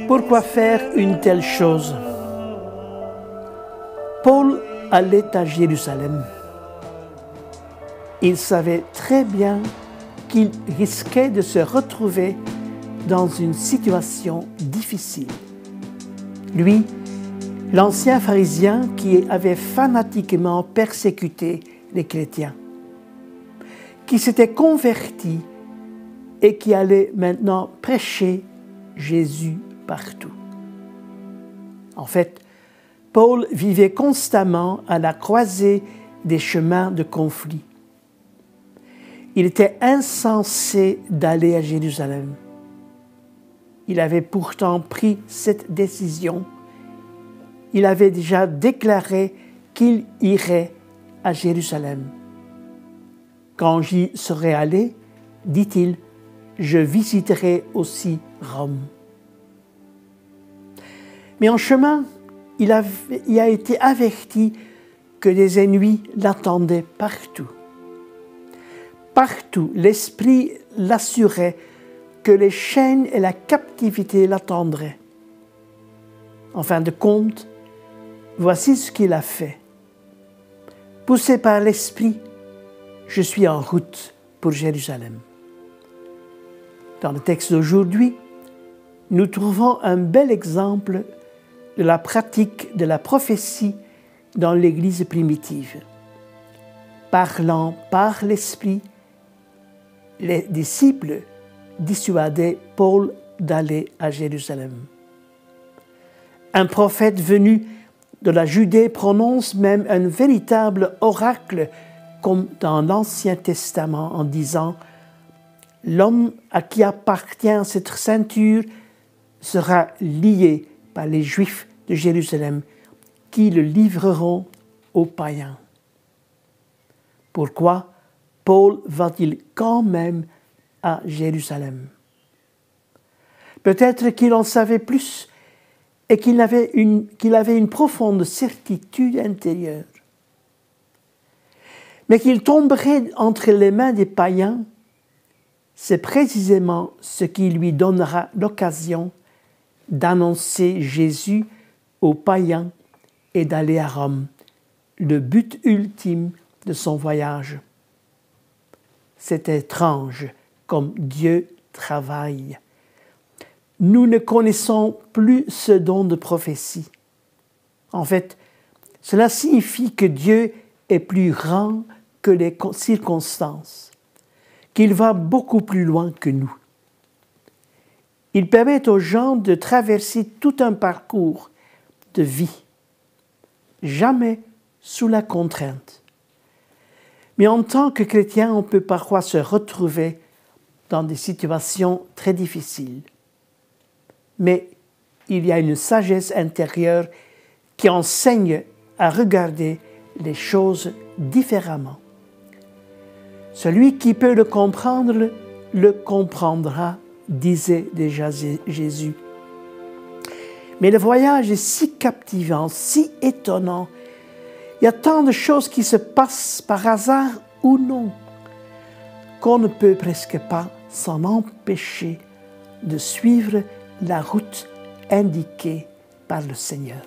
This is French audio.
Pourquoi faire une telle chose? Paul allait à Jérusalem. Il savait très bien qu'il risquait de se retrouver dans une situation difficile. Lui, l'ancien pharisien qui avait fanatiquement persécuté les chrétiens, qui s'était converti et qui allait maintenant prêcher Jésus partout. En fait, Paul vivait constamment à la croisée des chemins de conflit. Il était insensé d'aller à Jérusalem. Il avait pourtant pris cette décision. Il avait déjà déclaré qu'il irait à Jérusalem. Quand j'y serai allé, dit-il, je visiterai aussi Rome. Mais en chemin, il a été averti que des ennemis l'attendaient partout. Partout, l'Esprit l'assurait que les chaînes et la captivité l'attendraient. En fin de compte, voici ce qu'il a fait. Poussé par l'Esprit, je suis en route pour Jérusalem. Dans le texte d'aujourd'hui, nous trouvons un bel exemple de la pratique de la prophétie dans l'Église primitive. Parlant par l'Esprit, les disciples dissuadaient Paul d'aller à Jérusalem. Un prophète venu de la Judée prononce même un véritable oracle comme dans l'Ancien Testament en disant « L'homme à qui appartient cette ceinture sera lié par les Juifs de Jérusalem qui le livreront aux païens. » Pourquoi Paul va-t-il quand même à Jérusalem? Peut-être qu'il en savait plus et qu'il avait une profonde certitude intérieure. Mais qu'il tomberait entre les mains des païens, c'est précisément ce qui lui donnera l'occasion d'annoncer Jésus aux païens et d'aller à Rome, le but ultime de son voyage. C'est étrange comme Dieu travaille. Nous ne connaissons plus ce don de prophétie. En fait, cela signifie que Dieu est plus grand que les circonstances, qu'il va beaucoup plus loin que nous. Il permet aux gens de traverser tout un parcours de vie, jamais sous la contrainte. Mais en tant que chrétien, on peut parfois se retrouver dans des situations très difficiles. Mais il y a une sagesse intérieure qui enseigne à regarder les choses différemment. Celui qui peut le comprendre, le comprendra, disait déjà Jésus. Mais le voyage est si captivant, si étonnant. Il y a tant de choses qui se passent par hasard ou non, qu'on ne peut presque pas s'en empêcher de suivre la route indiquée par le Seigneur.